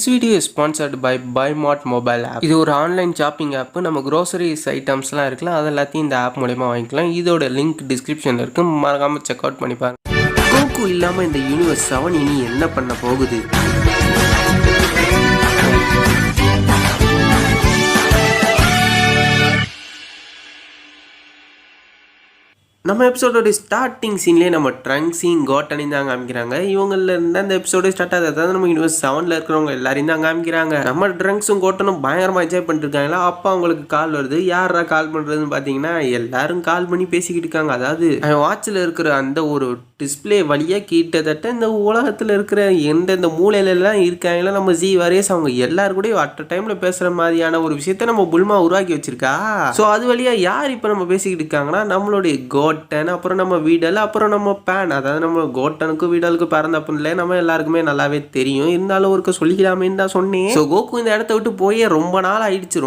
This video is sponsored by BuyMart mobile app. இது ஒரு online shopping app. நம்ம groceries ஐட்டம்ஸ்லாம் இருக்குல்ல, அது எல்லாத்தையும் இந்த ஆப் மூலமா வாங்கிக்கலாம். இதோட லிங்க் டிஸ்கிரிப்ஷன்ல இருக்கு, மறக்காம செக் அவுட் பண்ணி பாருங்க. கோகு இல்லாம இந்த யூனிவர்ஸ் 7 இனி என்ன பண்ண போகுது? நம்ம எபிசோடோட ஸ்டார்டிங் சீன்லேயே நம்ம ட்ரங்க்ஸையும் கோட்டனையும் தான் காமிக்கிறாங்க. இவங்களில் இருந்தால் அந்த எபிசோடு ஸ்டார்ட் ஆகுது. அதாவது நம்ம யூனிவர்ஸ் 7ல் இருக்கிறவங்க எல்லாரையும் தான் காமிக்கிறாங்க. நம்ம ட்ரங்க்ஸும் கோட்டனும் பயங்கரமாக என்ஜாய் பண்ணிட்டு இருக்காங்களா. அப்போ அவங்களுக்கு கால் வருது. யாரா கால் பண்ணுறதுன்னு பார்த்தீங்கன்னா எல்லாரும் கால் பண்ணி பேசிக்கிட்டு இருக்காங்க. அதாவது வாட்சில் இருக்கிற அந்த ஒரு டிஸ்பிளே வழியாக கிட்டத்தட்ட இந்த உலகத்தில் இருக்கிற எந்தெந்த மூலையிலலாம் இருக்காங்களோ நம்ம ஜி வரையஸ் அவங்க எல்லாரும் கூட அட் டைமில் பேசுகிற மாதிரியான ஒரு விஷயத்த நம்ம புல்மா உருவாக்கி வச்சிருக்கா. ஸோ அது வழியாக யார் இப்போ நம்ம பேசிக்கிட்டு இருக்காங்கன்னா நம்மளுடைய கோட்டன், அப்புறம் நம்ம வீடல், அப்புறம் நம்ம பேன். அதாவது நம்ம கோட்டனுக்கும் வீடலுக்கு பிறந்த அப்படின்ல நம்ம எல்லாருக்குமே நல்லாவே தெரியும். இருந்தாலும் ஒருக்க சொல்லிக்கலாமேன்னு தான் சொன்னேன். ஸோ கோகு இந்த இடத்த விட்டு போய் ரொம்ப நாள் ஆயிடுச்சு,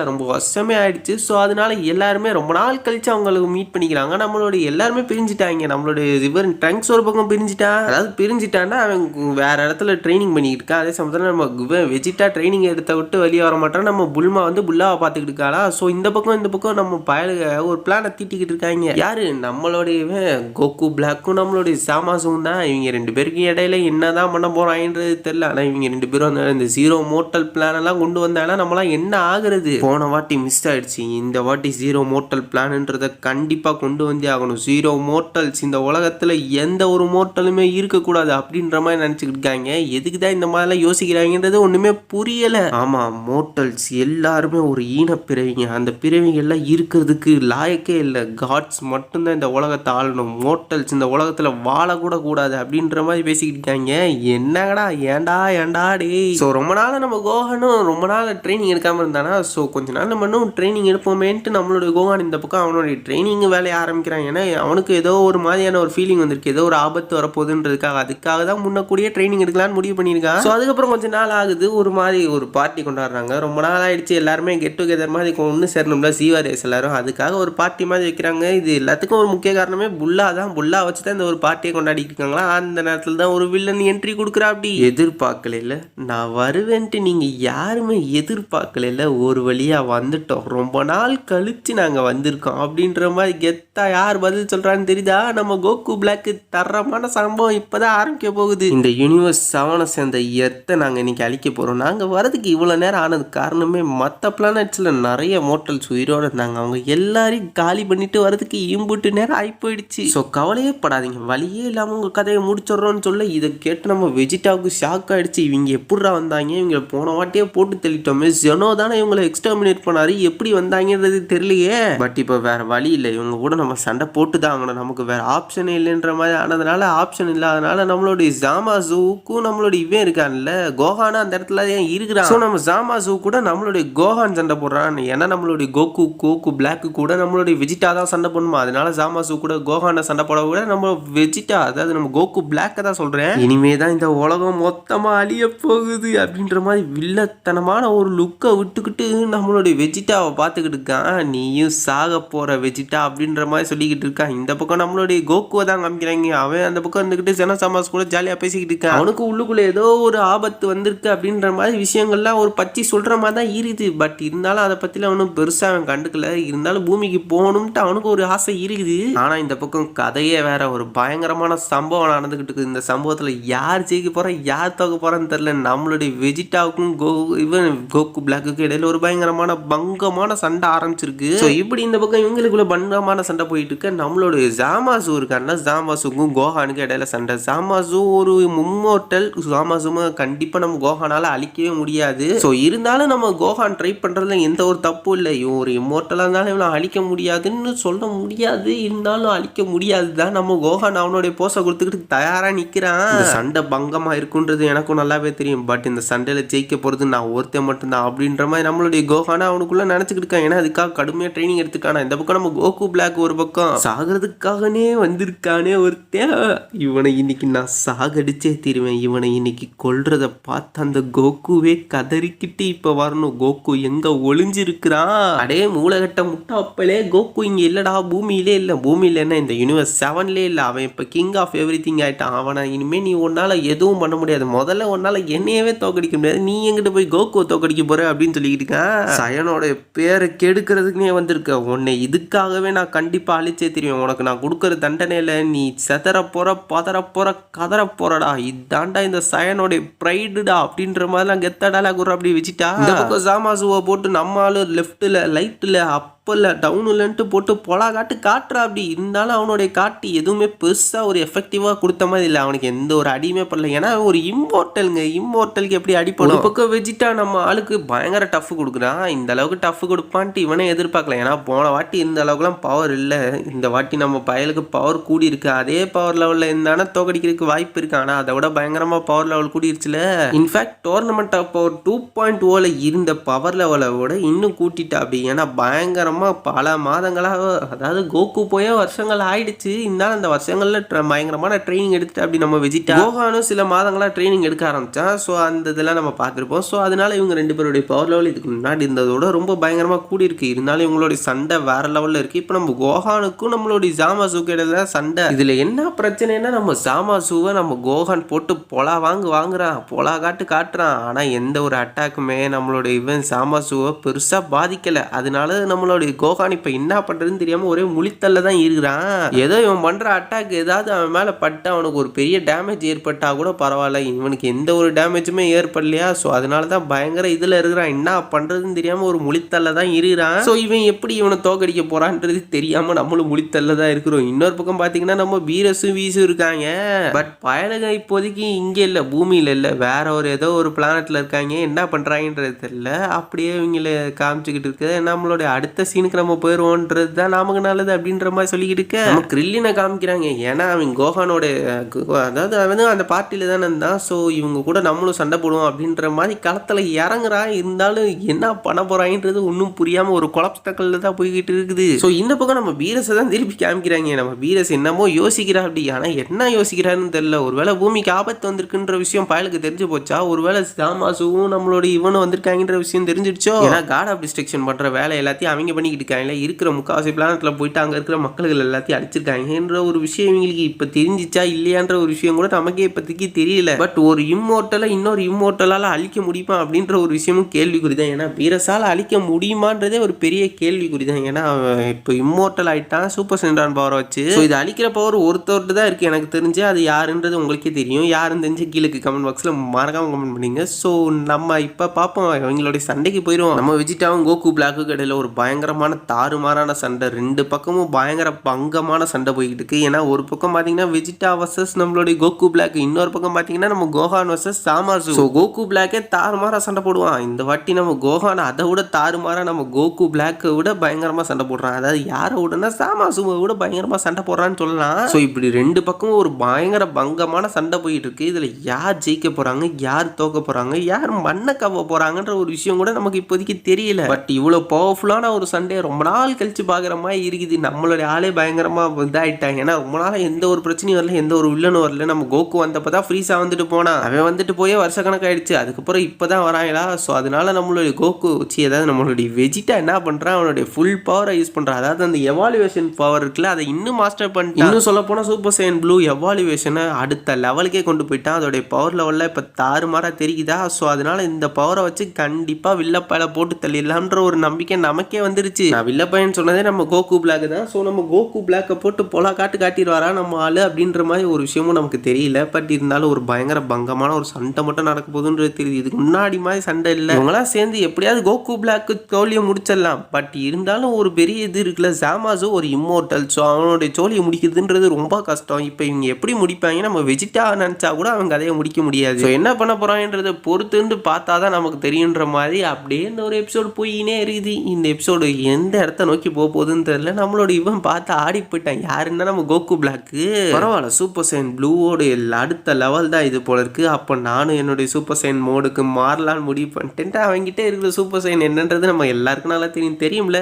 ரொம்ப வருஷமே ஆயிடுச்சு. ஸோ அதனால எல்லாருமே ரொம்ப நாள் கழிச்சு அவங்களுக்கு மீட் பண்ணிக்கிறாங்க. நம்மளுடைய எல்லாருமே பிரிஞ்சுட்டாங்க. நம்மளுடைய இவர் ட்ரங்க்ஸ் ஒரு பக்கம் பிரிஞ்சுட்டான். அதாவது பிரிஞ்சுட்டான்னா அவன் வேற இடத்துல ட்ரைனிங் பண்ணிக்கிட்டு இருக்கான். அதே சமயத்தில் நம்ம வெஜிட்டா ட்ரைனிங் எடுத்த விட்டு வெளியே வர மாட்டோம். நம்ம புல்மா வந்து புல்லாவை பார்த்துக்கிட்டு இருக்காளா. ஸோ இந்த பக்கம் நம்ம பயலுக ஒரு பிளானை தீட்டிக்கிட்டு இருக்காங்க. யாரு? நம்மளுடைய கோகு பிளாக்கும் நம்மளுடைய சாமாசும் தான். இவங்க ரெண்டு பேருக்கு இடையில என்னதான் பண்ண போறாங்கன்றது தெரியல. ஆனால் இவங்க ரெண்டு பேரும் இந்த ஜீரோ மோட்டல் பிளான் எல்லாம் கொண்டு வந்தாங்கன்னா நம்மளாம் என்ன ஆகுறது? போன வாட்டி மிஸ் ஆயிடுச்சு. இந்த வாட்டி ஜீரோ மோட்டல் பிளான்ன்றதை கண்டிப்பாக கொண்டு வந்தே ஆகணும். ஜீரோ மோட்டல்ஸ் இந்த உலகத்தில் எந்த ஒரு மோட்டலுமே இருக்கக்கூடாது அப்படின்ற மாதிரி நினச்சிக்கிட்டு இருக்காங்க. எதுக்கு தான் இந்த மாதிரிலாம் யோசிக்கிறாங்கன்றது ஒன்றுமே புரியலை. ஆமாம், மோட்டல்ஸ் எல்லாருமே ஒரு ஈனப்பிறவிங்க. அந்த பிறவிகள்லாம் இருக்கிறதுக்கு லாயக்கே இல்லை. காட்ஸ் மட்டும்தான் இந்த உலகத்தை ஆளணும். மோட்டல்ஸ் இந்த உலகத்தில் வாழக்கூட கூடாது அப்படின்ற மாதிரி பேசிக்கிட்டு இருக்காங்க. என்னடா ஏண்டா டே. ஸோ ரொம்ப நாள் நம்ம கோகனும் ரொம்ப நாள் ட்ரைனிங் எடுக்காமல் இருந்தானா. ஸோ கொஞ்ச நாள் நம்ம இன்னும் ட்ரைனிங் எடுப்போமேன்ட்டு நம்மளுடைய கோகான் இந்த பக்கம் அவனுடைய ட்ரைனிங் வேலையை ஆரம்பிக்கிறான். ஏன்னா அவனுக்கு ஏதோ ஒரு மாதிரியான ஒரு ஃபீலிங் வந்திருக்கு. ஏதோ ஒரு ஆபத்து வரப்போகுதுன்றதுக்காக அதுக்காக தான் முன்னக்கூடிய ட்ரைனிங் எடுக்கலான்னு முடிவு பண்ணியிருக்கான். ஸோ அதுக்கப்புறம் கொஞ்சம் நாள் ஆகுது. ஒரு மாதிரி ஒரு பார்ட்டி கொண்டாடுறாங்க. ரொம்ப நாள் ஆயிடுச்சு. எல்லாருமே கெட் டுகெதர் மாதிரி ஒன்று சேரணும்ல சீவாரேஸ் எல்லாரும். அதுக்காக ஒரு பார்ட்டி மாதிரி வைக்கிறாங்க. இது எல்லாத்துக்கும் ஒரு முக்கிய காரணமே புல்லா தான். புல்லா வச்சு தான் இந்த ஒரு பார்ட்டியை கொண்டாடிட்டு இருக்காங்களா. அந்த நேரத்தில் தான் ஒரு வில்லன் என்ட்ரி கொடுக்குறா. அப்படி எதிர்பார்க்கல, நான் வருவேன்ட்டு நீங்கள் யாருமே எதிர்பார்க்கல. ஒரு வழியாக வந்துட்டோம். ரொம்ப நாள் கழிச்சு நாங்கள் வந்திருக்கோம் அப்படின்ற மாதிரி கெத்தா யார் பதில் சொல்கிறான்னு தெரியுதா? நம்ம கோகு பிளாக்கு தரமான சம்பவம் இப்போதான் ஆரம்பிக்க போகுது. இந்த யூனிவர்ஸ் 7 சேர்ந்த எர்த்தை நாங்கள் இன்னைக்கு அழிக்க போகிறோம். நாங்கள் வரதுக்கு இவ்வளோ நேரம் ஆனது காரணமே மற்ற பிளானட்ஸில் நிறைய மோட்டல்ஸ் உயிரோடு இருந்தாங்க. அவங்க எல்லாரையும் காலி பண்ணிட்டு வரதுக்கு இம்புட்டு நேரம் ஆகி போயிடுச்சு. ஸோ கவலையே படாதீங்க, வழியே இல்லாமல் உங்கள் கதையை முடிச்சிடறோன்னு சொல்ல இதை கேட்டு நம்ம வெஜிடாவுக்கு ஷாக் ஆகிடுச்சு. இவங்க எப்படிரா வந்தாங்க? இவங்க போன வாட்டியே போட்டு தெளிட்டோமே. ஜெனோ தானே இவங்களை எக்ஸ்டர்மினேட் பண்ணாரு. எப்படி வந்தாங்கன்றது தெரியலையே. பட் இப்போ வேற வழி இல்லை. இவங்க கூட நம்ம சண்டை போட்டு தான் ஆகணும். நமக்கு வேற ஆப்ஷனே இல்லைன்ற மாதிரி ஆனதுனால, ஆப்ஷன் இல்லாதனால நம்மளுடைய ஜாமாசுக்கும் நம்மளுடைய இவன் இருக்கான்ல கோஹானா அந்த இடத்துல ஏன் இருக்கிறான். ஸோ நம்ம ஜாமாசு கூட நம்மளுடைய கோஹான் சண்டை போடுறான். ஏன்னா நம்மளுடைய கோகு பிளாக்கு கூட நம்மளுடைய வெஜிடா தான் சண்டை பண்ணுமா. அதனால ஜாமாசு கூட கோஹான சண்டை போட கூட நம்ம வெஜிடா, அதாவது நம்ம கோகு பிளாக்கை தான் சொல்றேன். இனிமே தான் இந்த உலகம் மொத்தமா அழிய போகுது அப்படின்ற மாதிரி வில்லத்தனமான ஒரு லுக்கை விட்டுக்கிட்டு நம்மளுடைய வெஜிடாவை பார்த்துக்கிட்டு இருக்கான். நீயும் சாக போற வெஜிடா அப்படின்ற மாதிரி சொல்லிக்கிட்டு இருக்கான். இந்த பக்கம் நம்மளுடைய கோகுவை தான் காமிக்கிறாங்க. அவன் அந்த பக்கம் இருந்துக்கிட்டு ஜனசாமாஸ் கூட ஜாலியாக பேசிக்கிட்டு இருக்கான். அவனுக்கு உள்ளுக்குள்ள ஏதோ ஒரு ஆபத்து வந்திருக்கு அப்படின்ற மாதிரி விஷயங்கள்லாம் ஒரு பச்சி சொல்ற மாதிரி தான் இருக்குது. பட் இருந்தாலும் அதை பத்தில அவனும் பெருசா அவன் கண்டுக்கல. இருந்தாலும் பூமிக்கு போகணும்ட்டு அவனுக்கு ஒரு ஆசை இருக்குது. ஆனா இந்த பக்கம் கதையே வேற. ஒரு பயங்கரமான சம்பவம் நடந்துகிட்டு இருக்கு. இந்த சம்பவத்துல யார் ஜெயிக்க போறா, யார் தோக்க போறான்னு தெரியல. நம்மளுடைய வெஜிடாவுக்கும் கோகு பிளாக்குக்கும் இடையில ஒரு பயங்கரமான பங்கமான சண்டை ஆரம்பிச்சிருக்கு. ஸோ இப்படி இந்த பக்கம் இவங்களுக்குள்ள பங்கமான சண்டை போயிட்டு இருக்க. நம்மளுடைய ஜாமாசு இருக்காருன்னா ஜாமாசுக்கும் கோஹானுக்கும் இடையில சண்டை. ஜாமாசு ஒரு மும்மோட்டல். ஜாமாசுமா கண்டிப்பா நம்ம கோஹானால அழிக்கவே முடியாது. ஸோ இருந்தாலும் நம்ம கோஹான் ட்ரை பண்றதுல எந்த ஒரு தப்பும் இல்லை. ஒரு இம்மோட்டலா இருந்தாலும் இவனை அழிக்க முடியாதுன்னு சொல்ல முடியாது. இருந்தாலும் அழிக்க முடியாது தான். நம்ம கோஹான் அவனுடைய போஸை கொடுத்துக்கிட்டு தயாரா நிக்கிறான். இந்த சண்டை பங்கமா இருக்குன்றது எனக்கும் நல்லாவே தெரியும். பட் இந்த சண்டையில ஜெயிக்க போறது நான் ஒருத்தன் மட்டும்தான் அப்படின்ற மாதிரி நம்மளுடைய கோஹானா அவனுக்குள்ள நினைச்சுக்கிட்டு இருக்கான். ஏன்னா அதுக்காக கடுமையா ட்ரைனிங் எடுத்துக்கான. இந்த பக்கம் நம்ம கோகு பிளாக் ஒரு பக்கம் சாகிறதுக்காகனே வந்திருக்க இருக்கானே ஒருத்தன், இவனை இன்னைக்கு நான் சாகடிச்சே தீருவேன். இவனை இன்னைக்கு கொல்றத பார்த்து அந்த கோகுவே கதறிக்கிட்டு இப்ப வரணும். கோகு எங்க ஒளிஞ்சிருக்கிறான்? அடே மூலகட்ட முட்டாப்பலே, கோகு இங்க இல்லடா, பூமியிலே இல்ல. பூமியில என்ன, இந்த யூனிவர்ஸ் 7லே இல்ல. அவன் இப்ப கிங் ஆஃப் எவ்ரி திங் ஆயிட்டான். அவனை இனிமே நீ உன்னால எதுவும் பண்ண முடியாது. முதல்ல உன்னால என்னையவே தோக்கடிக்க முடியாது. நீ எங்கிட்ட போய் கோகுவை தோக்கடிக்க போற அப்படின்னு சொல்லிக்கிட்டு இருக்கான். சயனோட பேரை கெடுக்கிறதுக்குனே வந்திருக்க. உன்னை இதுக்காகவே நான் கண்டிப்பா அழிச்சே தெரியும். உனக்கு நான் கொடுக்கற தண்டனையில நீ செதற போற, பதற போற, கதற போறடா. இதாண்டா இந்த சயனோட பிரைடுடா அப்படின்ற மாதிரிலாம் கெத்தடால குற அப்படி வச்சுட்டா. இந்த பக்கம் சாமாசுவை போட்டு நம்ம ஆளு லெஃப்ட்ல லைட்ல அப்பல்ல டவுன்லன்ட்டு போட்டு பொலா காட்டுறா. அப்படி இருந்தாலும் அவனுடைய காட்டு எதுவுமே பெருசா ஒரு எஃபெக்டிவா கொடுத்த மாதிரி இல்லை. அவனுக்கு எந்த ஒரு அடியுமே பண்ணல. ஏன்னா ஒரு இம்மோர்டலுக்கு எப்படி அடிப்படும். ஒரு பக்கம் வெஜிட்டா நம்ம ஆளுக்கு பயங்கர டஃப் கொடுக்குறான். இந்த அளவுக்கு டஃப் கொடுப்பான்ட்டு இவனே எதிர்பார்க்கல. ஏன்னா போன வாட்டி இந்த அளவுக்குலாம் பவர் இல்லை. இந்த வாட்டி நம்ம பயலுக்கு பவர் கூடி இருக்கு. அதே பவர் லெவலில் இருந்தானா தோக்கடிக்கிறதுக்கு வாய்ப்பு இருக்கு. ஆனால் அதை விட பயங்கரமா பவர் லெவல் கூடிருச்சுல. இன்ஃபேக்ட் டோர்னமெண்ட் ஆஃப் பவர் 2.0ல இருந்த பவர் லெவலை விட இன்னும் கூட்டிட்டா. அப்படி ஏன்னா பயங்கரமா பல மாதங்களாக, அதாவது கோகு போய வருஷங்கள் ஆயிடுச்சு. இருந்தாலும் அந்த வருஷங்கள்ல பயங்கரமான ட்ரைனிங் எடுத்துட்டு அப்படி நம்ம வெஜிட்டா கோகானும் சில மாதங்களா ட்ரைனிங் எடுக்க ஆரம்பிச்சான். ஸோ அந்த இதெல்லாம் நம்ம பார்த்துருப்போம். ஸோ அதனால இவங்க ரெண்டு பேருடைய பவர் லெவல் இதுக்கு முன்னாடி இருந்ததோட ரொம்ப பயங்கரமா கூடி இருக்கு. இருந்தாலும் இவங்களுடைய சண்டை வேற லெவல்ல இருக்கு. இப்போ நம்ம கோகானுக்கும் நம்மளுடைய ஜாமாசுக்கு இடையில சண்டை. இதுல என்ன பிரச்சனைனா, நம்ம ஜாமாசுவை நம்ம கோகான் போட்டு பொலா வாங்குறான், பொலா காட்டுறான். ஆனா எந்த ஒரு அட்டாக்குமே நம்மளுடைய இவன் ஜாமாசுவை பெருசா பாதிக்கல. அதனால நம்மளுடைய கோகான் இப்ப என்ன பண்றதுன்னு தெரியாம ஒரே முழித்தல்ல தான் இருக்கிறான். ஏதோ இவன் பண்ற அட்டாக் ஏதாவது அவன் மேல பட்டு அவனுக்கு ஒரு பெரிய டேமேஜ் ஏற்பட்டா கூட பரவாயில்ல. இவனுக்கு எந்த ஒரு டேமேஜுமே ஏற்படலையா. ஸோ அதனாலதான் பயங்கர இதுல இருக்கிறான். என்ன பண்றதுன்னு தெரியாம ஒரு முழித்தல்ல தான் இருக்கிறான். ஸோ இவன் எப்படி இவனை தோக்கடிக்க போறான்றது தெரியாம நம்மளும் முழித்தல்ல தான் இருக்கிறோம். இன்னொரு பக்கம் பாத்தீங்கன்னா நம்ம வீரசும் வீசும் இருக்காங்க. பட் பயலுக இப்போதைக்கு இங்க இல்ல, பூமியில இல்ல, வேற ஒரு ஏதோ ஒரு பிளானட்ல இருக்காங்க. என்ன பண்றாங்கன்றது தெரியல. அப்படியே இவங்களை காமிச்சுக்கிட்டு இருக்கு. நம்மளுடைய அடுத்த சீனுக்கு நம்ம போயிடுவோன்றது தான் நமக்கு நல்லது அப்படின்ற மாதிரி சொல்லிக்கிட்டு இருக்க. நம்ம கிரில்லினை காமிக்கிறாங்க. ஏன்னா அவன் கோகானோட, அதாவது அவன் அந்த பார்ட்டியில தானே இருந்தான். ஸோ இவங்க கூட நம்மளும் சண்டை போடுவோம் அப்படின்ற மாதிரி களத்தில் இறங்குறான். இருந்தாலும் என்ன பண்ண போறாங்கன்றது ஒன்றும் புரியாம ஒரு குழப்பத்தக்கல்ல தான் போய்கிட்டு இருக்குது. ஸோ இந்த பக்கம் நம்ம வீரஸை தான் திருப்பி காமிக்கிறாங்க. நம்ம வீரஸ் என்னமோ யோசிக்கிறா அப்படி. ஆனால் என்ன யோசிக்கிறான்னு தெரியல. ஒருவேளை பூமிக்கு ஆபத்து வந்திருக்குன்ற விஷயம் பயலுக்கு தெரிஞ்சு போச்சா? ஒருவேளை ஜாமாசுவும் நம்மளோட இவனும் வந்திருக்காங்கன்ற விஷயம் தெரிஞ்சிடுச்சோ? ஏன்னா காட் ஆஃப் டிஸ்ட்ரக்ஷன் பண்ற வேலை எல்லாத்தையும் அவங்க பண்ணிக்கிட்டு இருக்காங்க. இருக்கிற முக்காவாசி பிளானட்ல போயிட்டு அங்க இருக்கிற மக்கள்கள் எல்லாத்தையும் அடிச்சிருக்காங்கன்ற ஒரு விஷயம் இவங்களுக்கு இப்ப தெரிஞ்சிச்சா இல்லையான்ற ஒரு விஷயம் கூட நமக்கே இப்போதைக்கு தெரியல. பட் ஒரு இம்மோர்டலை இன்னொரு இம்மோர்டலால அழிக்க முடியுமா அப்படின்ற ஒரு விஷயமும் கேள்விக்குறி தான். ஏன்னா வீரஸால அழிக்க முடியுமான்றதே ஒரு பெரிய கேள்விக்குறி தான். ஏன்னா இப்போ இம்மோர்டல் ஆயிட்டான் சூப்பர் சென்ட்ரான் பவரை வச்சு. இது அழிக்கிற பவர் ஒருத்தர்கிட்ட தான் இருக்கு எனக்கு தெரிஞ்சு. அது யாருன்றது உங்களுக்கே தெரியும். யாருன்னு தெரிஞ்சு கீழே கமெண்ட் பாக்ஸ்ல மறக்காம கமெண்ட் பண்ணீங்க. ஸோ நம்ம இப்ப பார்ப்போம், அவங்களுடைய சண்டைக்கு போயிடும். நம்ம வெஜிட்டாவும் கோகு பிளாக்கு இடையில ஒரு பயங்கரமான தாறுமாறான சண்டை. ரெண்டு பக்கமும் பயங்கர பங்கமான சண்டை போய்கிட்டு இருக்கு. ஏன்னா ஒரு பக்கம் பாத்தீங்கன்னா வெஜிட்டா வர்சஸ் நம்மளுடைய கோகு பிளாக், இன்னொரு பக்கம் பாத்தீங்கன்னா நம்ம கோகான் வர்சஸ் சாமாசு. ஸோ கோகு பிளாக்கே தாறுமாறா சண்டை போடுவான். இந்த வாட்டி நம்ம கோகான் அதை விட தாறுமாறா நம்ம கோகு பிளாக்கை விட பயங்கரமா சண்டை போடுறான். அதாவது யாரை விடனா சாமாசுவை விட பயங்கரமா சண்டை போடுறான்னு சொல்லலாம். ஸோ இப்படி ரெண்டு பக்கமும் ஒரு பயங்கர பங்கமான சண்டை போயிட்டு இருக்கு. இதுல யார் ஜெயிக்க போறாங்க, யார் தோக்க போறாங்க, யார் மண்ணை கவ போறாங்கன்ற ஒரு விஷயம் கூட நமக்கு இப்போதைக்கு தெரியல. பட் இவ்வளவு பவர்ஃபுல்லான ஒரு சண்டே ரொம்ப நாள் கழிச்சு பாக்குற மாதிரி இருக்குது. நம்மளுடைய ஆளே பயங்கரமா இதாயிட்டாங்க. ஏன்னா ரொம்ப நாள் எந்த ஒரு பிரச்சனையும் வரல, எந்த ஒரு வில்லனும் வரல. நம்ம கோகு வந்தப்பதான் ஃப்ரீஸா வந்துட்டு போனா. அவன் வந்துட்டு போய் வருஷ கணக்காயிடுச்சு. அதுக்கப்புறம் இப்பதான் வராங்களா. ஸோ அதனால நம்மளுடைய கோகு வச்சு ஏதாவது நம்மளுடைய வெஜிட்டா என்ன பண்றான், அவனுடைய ஃபுல் பவரை யூஸ் பண்றான். அதாவது அந்த எவாலுவேஷன் பவர் இருக்குல்ல, அதை இன்னும் மாஸ்டர் பண்ணிட்டான். இன்னும் சொல்ல போனா சூப்பர் சைன் ப்ளூ எவாலுவேஷனை அடுத்த லெவலுக்கே கொண்டு போயிட்டான். அதோடைய பவர் லெவல்ல இப்ப தாறுமாறா தெரியுதா. ஸோ அதனால இந்த பவரை வச்சு கண்டிப்பா வில்லப்பாயில போட்டு தள்ளிடலாம்ன்ற ஒரு நம்பிக்கை நமக்கே வந்துருச்சு. நான் வில்லப்பையன் சொன்னதே நம்ம கோகு பிளாக் தான். ஸோ நம்ம கோகு பிளாக்கை போட்டு பொலா காட்டிடுவாரா நம்ம ஆளு அப்படின்ற மாதிரி ஒரு விஷயமும் நமக்கு தெரியல. பட் இருந்தாலும் ஒரு பயங்கர பங்கமான ஒரு சண்டை மட்டும் நடக்க போகுதுன்றது தெரியுது. இதுக்கு முன்னாடி மாதிரி சண்டை இல்லை. இவங்களாம் சேர்ந்து எப்படியாவது கோகு பிளாக்கு தோல்வியை முடிச்சிடலாம். பட் இருந்தாலும் ஒரு பெரிய இது இருக்குல்ல, ஜாமாசு ஒரு இம்மோர்டல். ஸோ அவனுடைய தோல்வியை முடிக்கிறதுன்றது ரொம்ப கஷ்டம். இப்போ இவங்க எப்படி முடிப்பாங்க, நம்ம வெஜிட்டா நினைச்சா கூட அவங்க கதையை முடிக்க முடியாது. ஸோ என்ன பண்ண போறாங்கன்றதை பொறுத்துன்னு பார்த்தா தான் நமக்கு தெரியுன்ற மாதிரி அப்படியே இந்த ஒரு எபிசோடு போயினே இருக்குது. இந்த எபிசோடு எந்த இடத்த நோக்கி போகுதுன்னு தெரியல. நம்மளோட இவன் பார்த்து ஆடி போயிட்டான். யாருன்னா நம்ம கோகு பிளாக்கு. பரவாயில்ல, சூப்பர் சைன் ப்ளூவோட அடுத்த லெவல் தான் இது போல இருக்கு. அப்போ நானும் என்னுடைய சூப்பர் சைன் மோடுக்கு மாறலான்னு முடிவு பண்ணிட்டேன். அவங்ககிட்ட இருக்கிற சூப்பர் சைன் என்னன்றது நம்ம எல்லாருக்கும் நல்லா தெரியும்ல.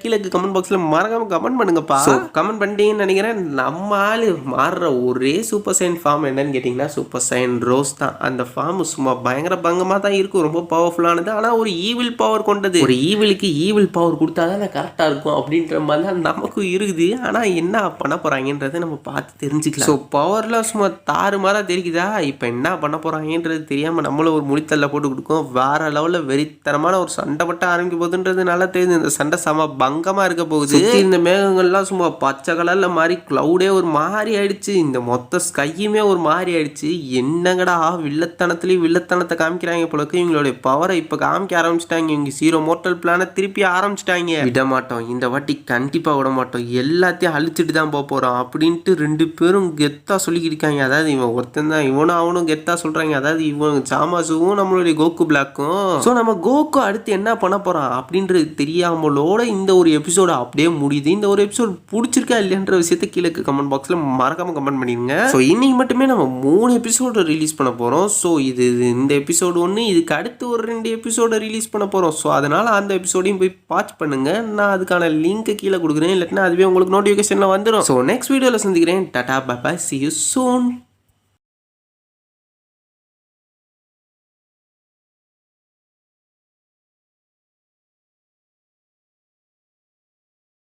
கீழே கமெண்ட் பாக்ஸ்ல மறக்காம கமெண்ட் பண்ணுங்கப்பா. கமெண்ட் பண்ணிட்டீங்கன்னு நினைக்கிறேன். நம்ம ஆளு மாறுற ஒரே சூப்பர் சைன் ஃபார்ம் என்னன்னு கேட்டிங்கன்னா சூப்பர் சைன் ரோஸ் தான். அந்த ஃபார்ம் சும்மா பயங்கர பங்கமாக தான் இருக்கும். ரொம்ப பவர்ஃபுல்லானது. ஆனால் ஒரு ஈவில் பவர் கொண்டது. ஒரு ஈவிலுக்கு ஈவில் பவர் கொடுத்தா தான் கரெக்டாக இருக்கும் அப்படின்ற மாதிரி தான் நமக்கும் இருக்குது. ஆனால் என்ன பண்ண போகிறாங்கன்றதை நம்ம பார்த்து தெரிஞ்சுக்கலாம். ஸோ பவர்லாம் சும்மா தாறுமாறாக தெரியுதா? இப்போ என்ன பண்ண போகிறாங்கன்றது தெரியாமல் நம்மளும் ஒரு முடித்தல்ல போட்டு கொடுக்கும். வேற லெவலில் வெறித்தனமான ஒரு சண்டை மட்டும் ஆரம்பிக்க போகுதுன்றது நல்லா தெரியுது. இந்த சண்டை செம பங்கமாக இருக்க போகுது. இந்த மேகங்கள்லாம் சும்மா பச்சை கலரில் மாதிரி க்ளவுடே ஒரு மாதிரி ஆயிடுச்சு. இந்த மொத்த ஸ்கையுமே ஒரு மாதிரி ஆயிடுச்சு. என்னங்கடா வில்லத்தனத்தை காமிக்கிறாங்க போலக்கு. இவங்களுடைய பவரை இப்போ காமிக்க ஆரம்பிச்சிட்டாங்க. இவங்க ஜீரோ மோர்டல் பிளானை திருப்பி ஆரம்பிச்சிட்டாங்க. விட மாட்டோம், இந்த வாட்டி கண்டிப்பாக விட மாட்டோம், எல்லாத்தையும் அழிச்சிட்டு தான் போக போகிறோம் அப்படின்ட்டு 2 பேரும் கெத்தாக சொல்லிக்கிட்டாங்க. அதாவது இவன் ஒருத்தன் தான், இவனும் அவனும் கெத்தாக சொல்கிறாங்க. அதாவது இவன் சாமாசுவும் நம்மளுடைய கோகு பிளாக்கும். ஸோ நம்ம கோகு அடுத்து என்ன பண்ண போகிறான் அப்படின்றது தெரியாமலோட இந்த ஒரு எபிசோடு அப்படியே முடியுது. இந்த ஒரு எபிசோடு பிடிச்சிருக்கா இல்லைன்ற விஷயத்தை கீழே கமெண்ட் பாக்ஸில் மறக்காம கமெண்ட் பண்ணிடுங்க. ஸோ இன்னைக்கு மட்டுமே நம்ம 3 எபிசோடு ரிலீஸ் பண்ண போகிறோம். ஸோ இந்த எபிசோடு ஒன்று, இதுக்கு அடுத்து ஒரு 2 எபிசோடை ரிலீஸ் பண்ண போகிறோம். ஸோ அதனால் அந்த எபிசோடையும் போய் வாட்ச் பண்ணுங்கள். நான் அதுக்கான லிங்க்கை கீழே கொடுக்குறேன். இல்லாட்டினா அதுவே உங்களுக்கு நோட்டிஃபிகேஷனில் வந்துடும். ஸோ நெக்ஸ்ட் வீடியோவில் சந்திக்கிறேன். Tata bye bye, see you soon.